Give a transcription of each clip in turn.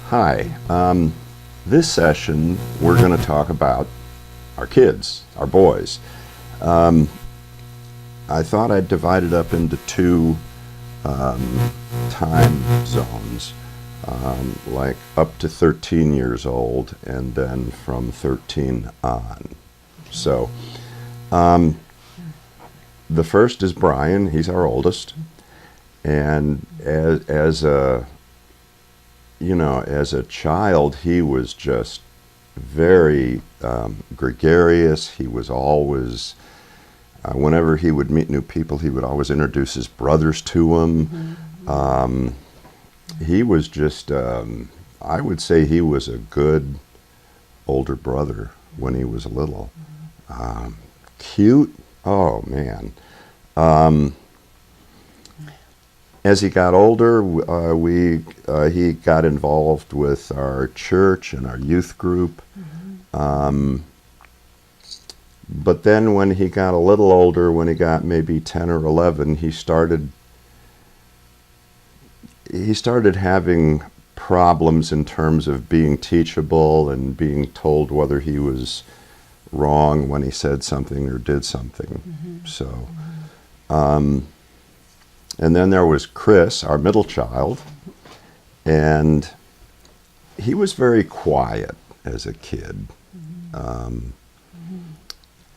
Hi. This session we're going to talk about our kids, our boys. Um, I thought I'd divide it up into two time zones, like up to 13 years old and then from 13 on. So um, the first is Brian. He's our oldest. And as a child, he was just very gregarious. He was always, whenever he would meet new people, he would always introduce his brothers to them. He was just, I would say he was a good older brother when he was little. Cute, oh man. As he got older, he got involved with our church and our youth group. But then when he got a little older, when he got maybe 10 or 11, he started having problems in terms of being teachable and being told whether he was wrong when he said something or did something. So. And then there was Chris, our middle child, and he was very quiet as a kid.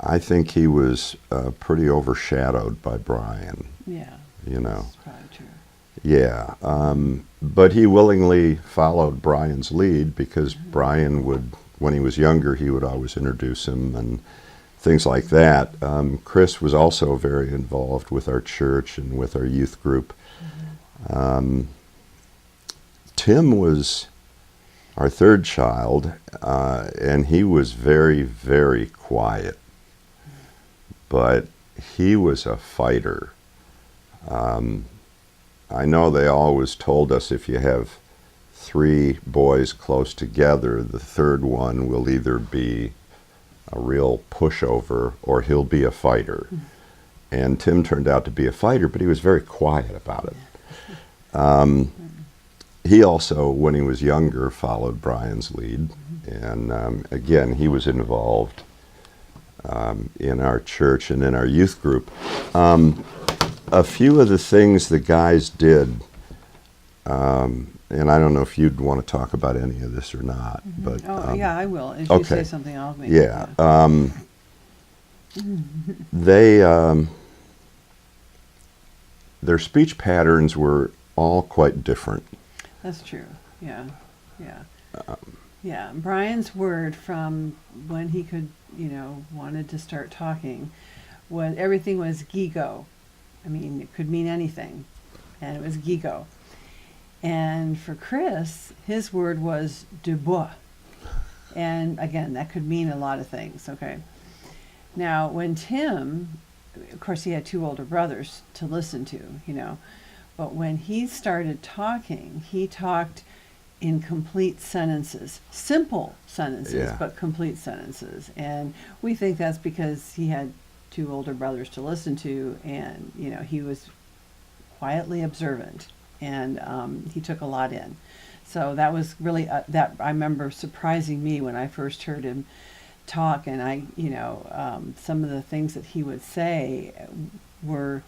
I think he was pretty overshadowed by Brian. Yeah. That's probably true. Yeah. But he willingly followed Brian's lead because Brian would, when he was younger, he would always introduce him and things like that. Chris was also very involved with our church and with our youth group. Tim was our third child, and he was very, very quiet. But he was a fighter. I know they always told us if you have three boys close together, the third one will either be a real pushover or he'll be a fighter. And Tim turned out to be a fighter, but he was very quiet about it. He also, when he was younger, followed Brian's lead. And again, he was involved in our church and in our youth group. A few of the things the guys did, and I don't know if you'd want to talk about any of this or not, but yeah, I will. If okay. you say something, I'll make yeah. Their speech patterns were all quite different. That's true. Yeah. Brian's word from when he could, wanted to start talking, everything was gigo. I mean, it could mean anything, and it was gigo. And for Chris, his word was dubois. And again, that could mean a lot of things, okay? Now, when Tim, of course, he had two older brothers to listen to, but when he started talking, he talked in complete sentences, simple sentences, but complete sentences. And we think that's because he had two older brothers to listen to, and, he was quietly observant. And he took a lot in. So that was really, that I remember surprising me when I first heard him talk. And some of the things that he would say were,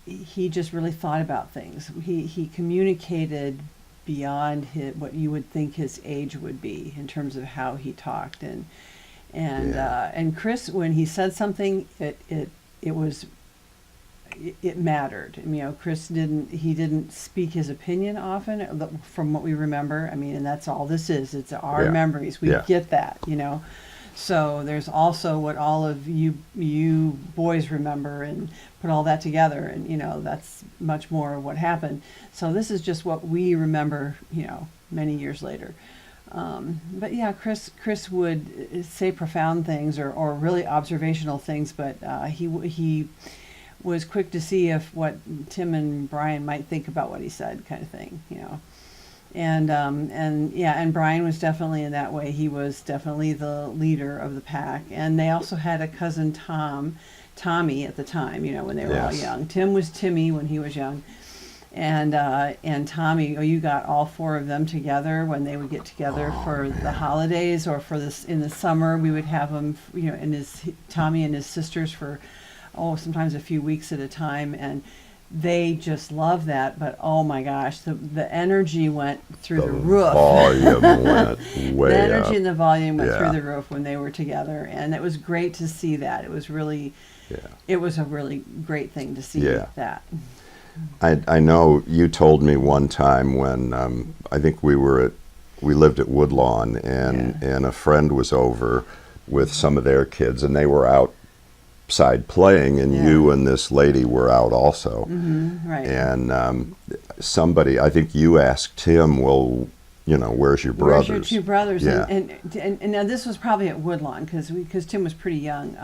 he just really thought about things. He communicated beyond what you would think his age would be in terms of how he talked. And Chris, when he said something, it mattered. Chris didn't speak his opinion often, from what we remember. And that's all this is. It's our memories. We get that, So there's also what all of you boys remember, and put all that together, and that's much more of what happened. So this is just what we remember, many years later. But yeah, Chris would say profound things or really observational things, but he was quick to see if what Tim and Brian might think about what he said, kind of thing, And Brian was definitely in that way. He was definitely the leader of the pack. And they also had a cousin Tommy at the time, when they were all young. Tim was Timmy when he was young. And Tommy, you got all four of them together when they would get together for the holidays, or for this in the summer. We would have them, and Tommy and his sisters for, sometimes a few weeks at a time, and they just love that. But oh my gosh, the energy went through the roof. Volume went way The energy up. and the volume went Yeah. through the roof when they were together, and it was great to see that. It was really, it was a really great thing to see that. I know you told me one time when I think we lived at Woodlawn, and a friend was over with some of their kids, and they were outside playing, and you and this lady were out also. Right. And somebody, I think you asked Tim, well, where's your brothers? Where's your two brothers? Yeah. And now this was probably at Woodlawn, because Tim was pretty young.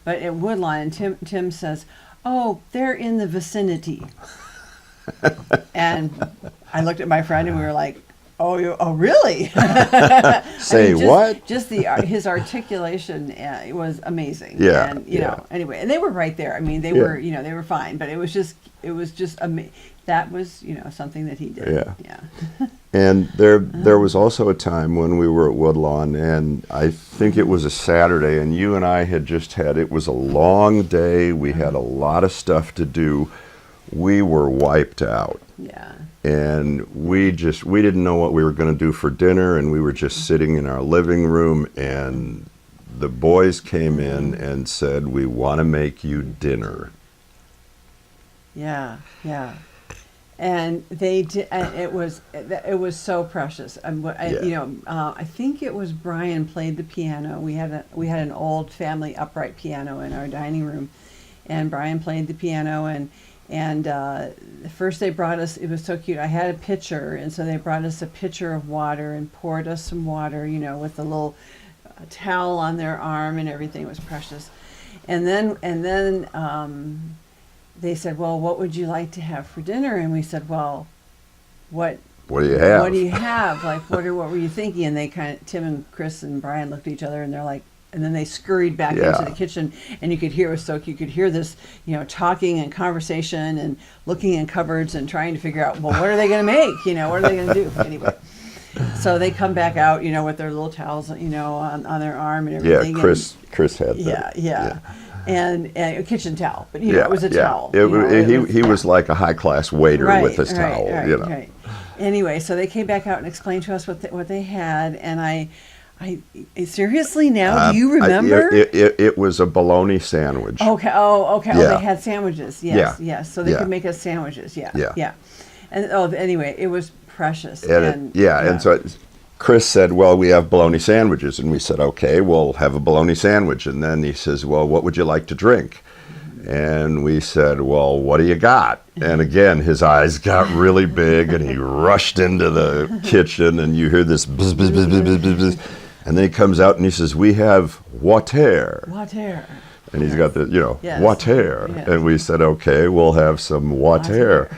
But at Woodlawn, and Tim says, "Oh, they're in the vicinity." And I looked at my friend, and we were like, "Oh, really?" Say what? Just his articulation was amazing. Yeah, And anyway, and they were right there. I mean, they were they were fine, but it was just amazing. That was something that he did. Yeah. And there was also a time when we were at Woodlawn, and I think it was a Saturday, and you and I had it was a long day. We had a lot of stuff to do. We were wiped out. Yeah. And we didn't know what we were going to do for dinner, and we were just sitting in our living room, and the boys came in and said, "We want to make you dinner." Yeah. And they did, and it was so precious. I think it was Brian played the piano. We had an old family upright piano in our dining room, and Brian played the piano, and first they brought us, it was so cute, I had a pitcher, and so they brought us a pitcher of water and poured us some water, with a little towel on their arm and everything. It was precious. And then they said, "Well, what would you like to have for dinner?" And we said, "Well, what do you have? What do you have? Like, what were you thinking?" And they Tim and Chris and Brian looked at each other, and they're like, and then they scurried back into the kitchen, and you could hear you could hear this, talking and conversation and looking in cupboards and trying to figure out, well, what are they going to make? What are they going to do? Anyway, so they come back out, with their little towels, on their arm and everything. Yeah, Chris had that. Yeah. And a kitchen towel, but it was a towel. He was like a high class waiter with his towel. Right. Anyway, so they came back out and explained to us what they had, and I seriously now, do you remember? It was a bologna sandwich. Okay. Oh, okay. Yeah. Oh, they had sandwiches. Yes. So they could make us sandwiches. Yeah. And anyway, it was precious. And so Chris said, "Well, we have bologna sandwiches," and we said, "Okay, we'll have a bologna sandwich." And then he says, "Well, what would you like to drink?" And we said, "Well, what do you got?" And again, his eyes got really big, and he rushed into the kitchen, and you hear this buzz, buzz, buzz, buzz, buzz, buzz, buzz. And then he comes out and he says, "We have water." Water. And he's got the, Yes. water. Yes. And we said, "Okay, we'll have some water."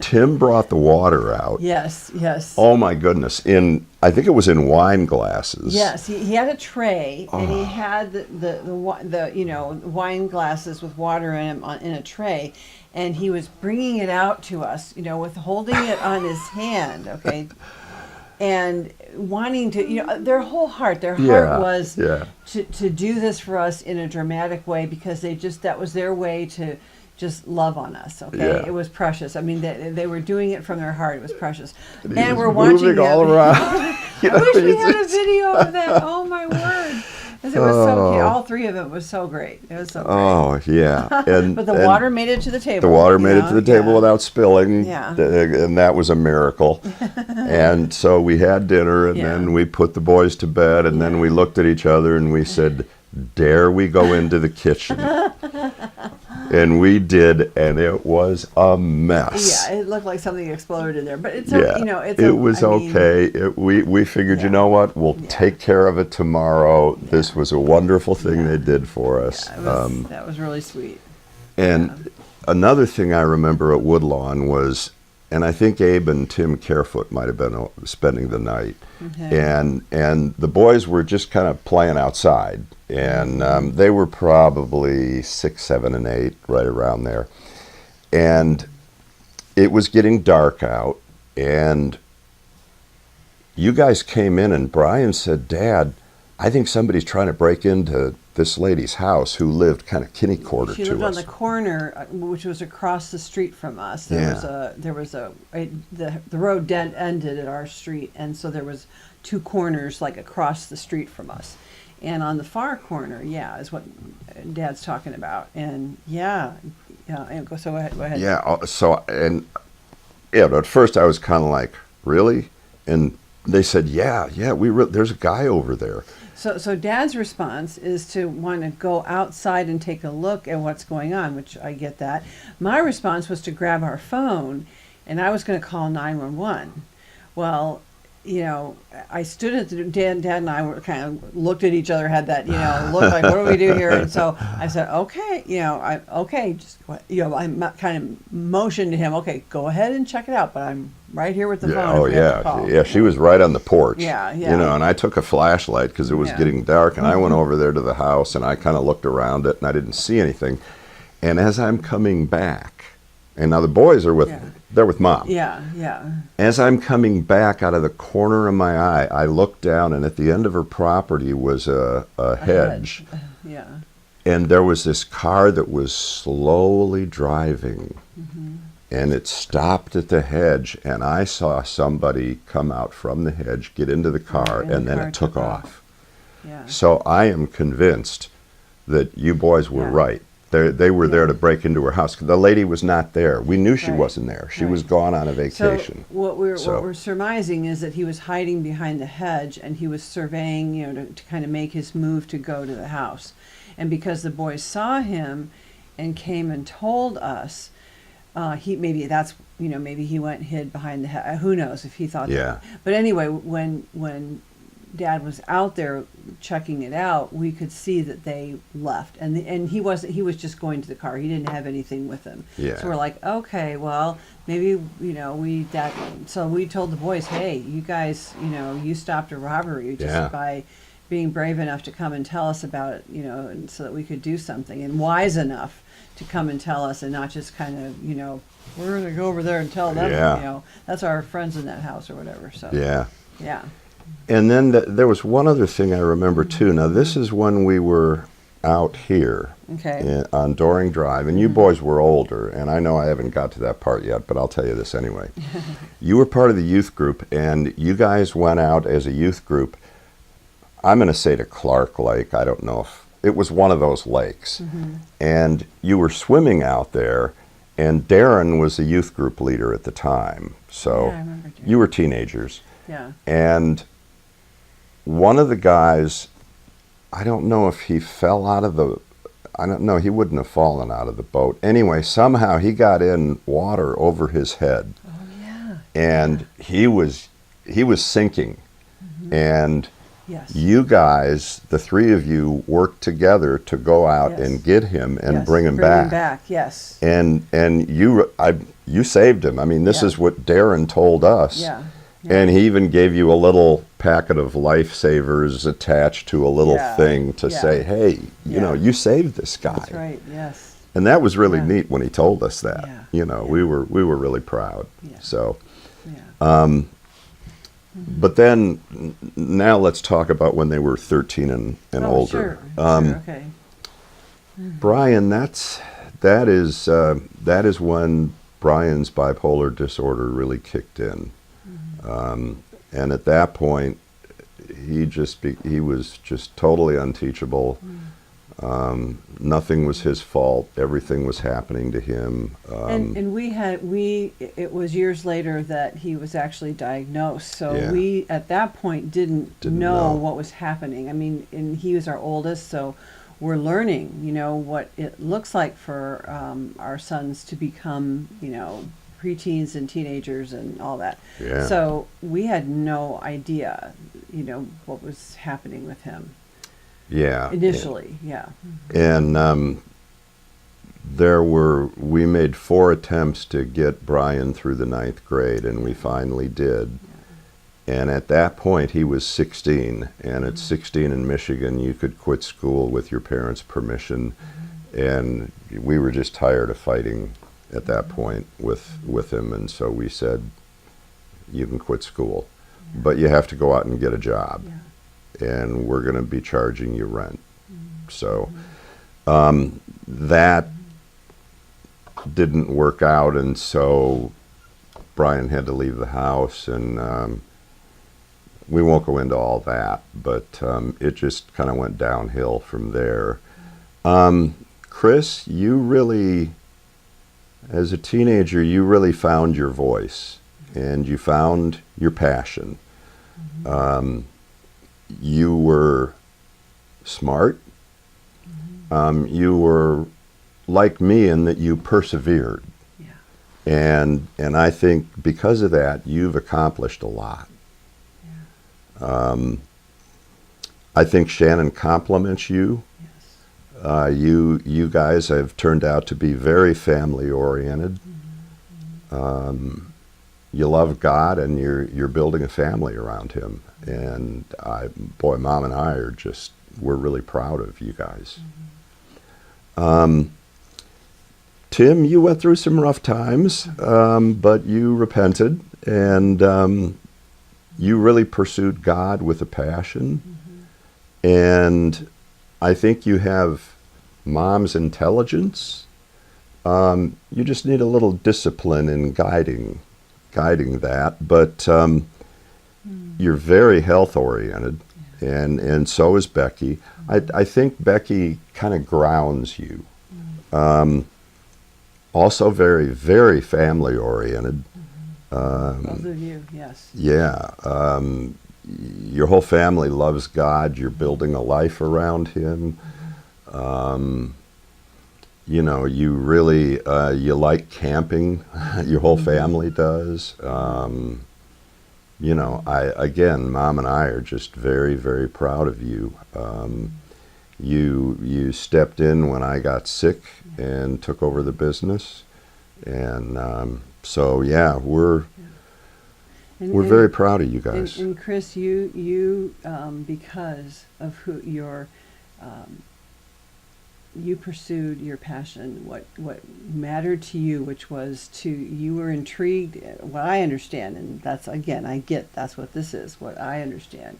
Tim brought the water out. Yes. Oh my goodness! I think it was in wine glasses. Yes, he had a tray, and he had the wine glasses with water in them in a tray, and he was bringing it out to us, with holding it on his hand, okay, and wanting to, their heart was to do this for us in a dramatic way, because that was their way to just love on us, okay? Yeah. It was precious. I mean, they were doing it from their heart. It was precious. And we're watching moving all around. I wish we had a video of that. Oh, my word. 'Cause it was so cute. All three of them was so great. It was so great. Oh, yeah. But the water made it to the table. The water made it to the table without spilling. Yeah. And that was a miracle. And so we had dinner, and then we put the boys to bed, and then we looked at each other and we said, "Dare we go into the kitchen?" And we did, and it was a mess. Yeah, it looked like something exploded in there, but it's it was okay. We figured, you know what, we'll take care of it tomorrow. Yeah. This was a wonderful thing they did for us. That was really sweet. And another thing I remember at Woodlawn was, and I think Abe and Tim Carefoot might have been spending the night, and the boys were just kind of playing outside. And they were probably 6, 7, and 8, right around there. And it was getting dark out, and you guys came in, and Brian said, Dad, I think somebody's trying to break into this lady's house who lived kind of kitty corner She to lived on us. the corner, which was across the street from us. The road dead ended at our street, and so there was two corners like across the street from us. And on the far corner, yeah, is what Dad's talking about. And so go ahead. Yeah, so, and yeah, but at first I was kind of like, really? And they said, yeah, there's a guy over there. So Dad's response is to want to go outside and take a look at what's going on, which I get that. My response was to grab our phone, and I was going to call 911. Well, I stood at the Dad and I were kind of looked at each other, had that look like, what do we do here? And so I said, okay, just I kind of motioned to him, okay, go ahead and check it out, but I'm right here with the phone. Oh yeah, she was right on the porch. Yeah. And I took a flashlight because it was getting dark, and I went over there to the house, and I kind of looked around it, and I didn't see anything. And as I'm coming back, and now the boys are they're with Mom. Yeah. As I'm coming back out of the corner of my eye, I looked down, and at the end of her property was a hedge. Yeah. And there was this car that was slowly driving, and it stopped at the hedge, and I saw somebody come out from the hedge, get into the car, and then it took off. Yeah. So I am convinced that you boys were right. They were there to break into her house. The lady was not there. We knew she wasn't there. She was gone on a vacation. So what we're surmising is that he was hiding behind the hedge, and he was surveying, to kind of make his move to go to the house. And because the boys saw him and came and told us, maybe he went and hid behind the hedge. Who knows if he thought that. But anyway, when Dad was out there checking it out, we could see that they left, and he was just going to the car. He didn't have anything with him. Yeah. So we're like, okay, well, maybe so we told the boys, hey, you guys, you stopped a robbery just by being brave enough to come and tell us about it, and so that we could do something, and wise enough to come and tell us, and not just kind of, we're going to go over there and tell them, that's our friends in that house or whatever. So yeah. And then there was one other thing I remember too. Now this is when we were out here on Doring Drive, and you boys were older, and I know I haven't got to that part yet, but I'll tell you this anyway. You were part of the youth group, and you guys went out as a youth group. I'm going to say to Clark Lake. I don't know if it was one of those lakes. And you were swimming out there, and Darren was the youth group leader at the time. So I remember Darren. You were teenagers. Yeah. And one of the guys, I don't know if he fell out of he wouldn't have fallen out of the boat. Anyway, somehow he got in water over his head. Oh yeah. And he was sinking. And Yes. you guys, the three of you, worked together to go out and get him and bring him back. Bring him back, yes. And you saved him. I mean, this is what Darren told us. Yeah. And he even gave you a little packet of lifesavers attached to a little thing to say, hey, you saved this guy. That's right, yes. And that was really neat when he told us that. Yeah. We were really proud. Yeah. So, Yeah. but then now let's talk about when they were 13 and older. Sure, okay. Brian, that is when Brian's bipolar disorder really kicked in. And at that point, he was just totally unteachable. Nothing was his fault. Everything was happening to him. And it was years later that he was actually diagnosed. So we, at that point, didn't know what was happening. I mean, and he was our oldest, so we're learning, what it looks like for our sons to become, preteens and teenagers and all that. Yeah. So we had no idea, what was happening with him. Yeah. Initially, yeah. And we made 4 attempts to get Brian through the 9th grade, and we finally did. And at that point, he was 16, and at 16 in Michigan, you could quit school with your parents' permission, and we were just tired of fighting at that point with him, and so we said, you can quit school, but you have to go out and get a job, and we're going to be charging you rent. So that didn't work out, and so Brian had to leave the house, and we won't go into all that, but it just kind of went downhill from there. Chris, you really, as a teenager, you really found your voice, and you found your passion. You were smart. You were like me in that you persevered. And I think because of that, you've accomplished a lot. I think Shannon compliments you. You guys have turned out to be very family oriented. You love God, and you're building a family around Him. And Mom and I we're really proud of you guys. Tim, you went through some rough times, but you repented, and you really pursued God with a passion. And I think you have Mom's intelligence. You just need a little discipline in guiding that. But you're very health oriented, and so is Becky. I think Becky kind of grounds you. Also very, very family oriented. Both of you, yes. Yeah. Your whole family loves God. You're building a life around Him. You know, you really, you like camping. Your whole family does. You know, Mom and I are just very, very proud of you. You stepped in when I got sick and took over the business. And so, yeah, we're very proud of you guys. And Chris, you because of who you pursued your passion, what mattered to you, which was you were intrigued. What I understand, and that's, again, that's what this is. What I understand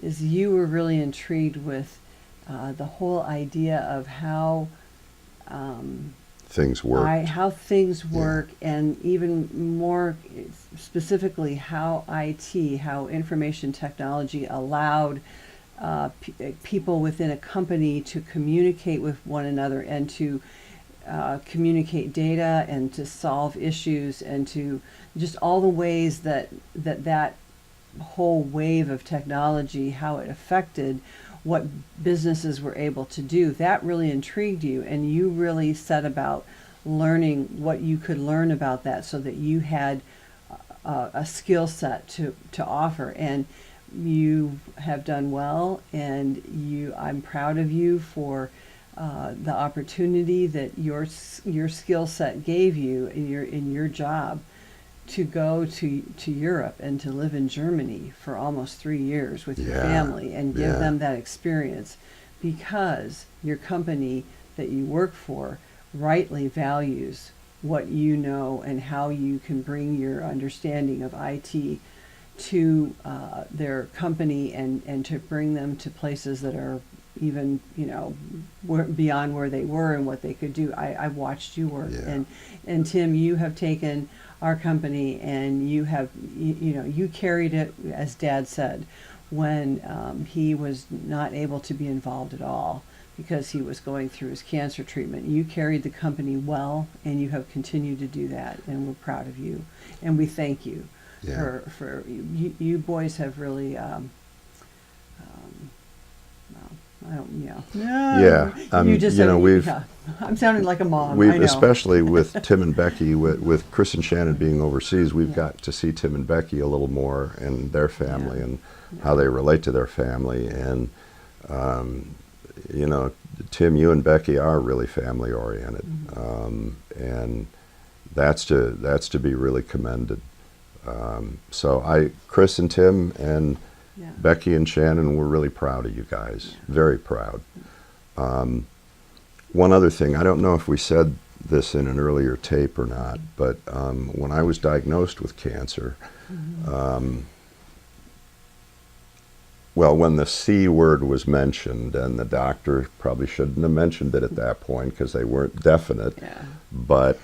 is you were really intrigued with the whole idea of how things work. How things work, and even more specifically, how IT, how information technology allowed people within a company to communicate with one another, and to communicate data, and to solve issues, and to just all the ways that whole wave of technology, how it affected what businesses were able to do. That really intrigued you, and you really set about learning what you could learn about that, so that you had a skill set to offer. And you have done well, and I'm proud of you for the opportunity that your skill set gave you in your job to go to Europe and to live in Germany for almost 3 years with your family, and give them that experience, because your company that you work for rightly values what you know and how you can bring your understanding of IT to their company, and to bring them to places that are even, beyond where they were and what they could do. I've watched you work, and Tim, you have taken our company, and you carried it, as Dad said, when he was not able to be involved at all because he was going through his cancer treatment. You carried the company well, and you have continued to do that, and we're proud of you, and we thank you. For you boys have really I'm sounding like a mom. I know. Especially with Tim and Becky, with Chris and Shannon being overseas, we've got to see Tim and Becky a little more, and their family, and how they relate to their family. And Tim, you and Becky are really family oriented, and that's to be really commended. So Chris and Tim and Becky and Shannon, we're really proud of you guys. Very proud. One other thing, I don't know if we said this in an earlier tape or not, but when I was diagnosed with cancer, well, when the C word was mentioned, and the doctor probably shouldn't have mentioned it at that point because they weren't definite, Yeah. but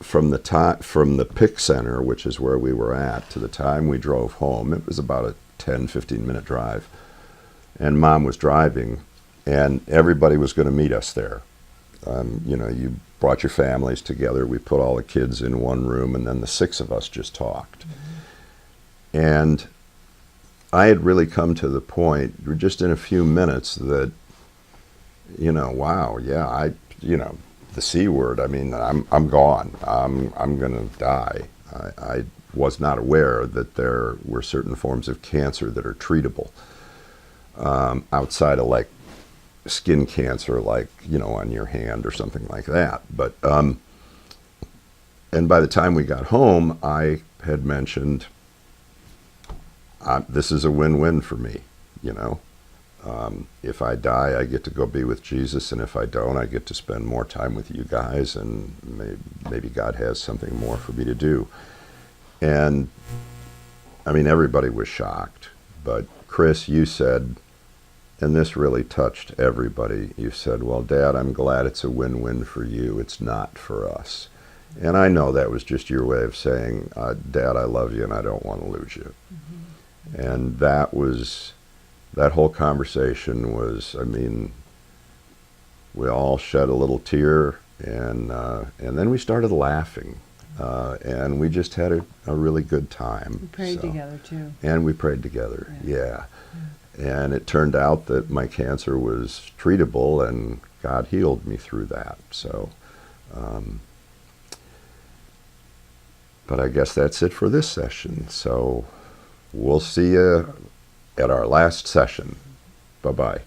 from the PIC center, which is where we were at, to the time we drove home, it was about a 10-15 minute drive. And Mom was driving, and everybody was going to meet us there. You brought your families together. We put all the kids in one room, and then the 6 of us just talked. And I had really come to the point, just in a few minutes, that, wow, yeah, the C word. I mean, I'm gone. I'm gonna die. I was not aware that there were certain forms of cancer that are treatable, outside of like skin cancer, like on your hand or something like that. But and by the time we got home, I had mentioned, this is a win-win for me. If I die, I get to go be with Jesus, and if I don't, I get to spend more time with you guys, and maybe God has something more for me to do. And I mean, everybody was shocked. But Chris, you said, and this really touched everybody, you said, well, Dad, I'm glad it's a win-win for you. It's not for us. And I know that was just your way of saying, Dad, I love you and I don't want to lose you. And that whole conversation was, I mean, we all shed a little tear, and then we started laughing, and we just had a really good time. We prayed together too. And we prayed together, yeah. And it turned out that my cancer was treatable, and God healed me through that. So, but I guess that's it for this session. So we'll see you at our last session. Bye-bye.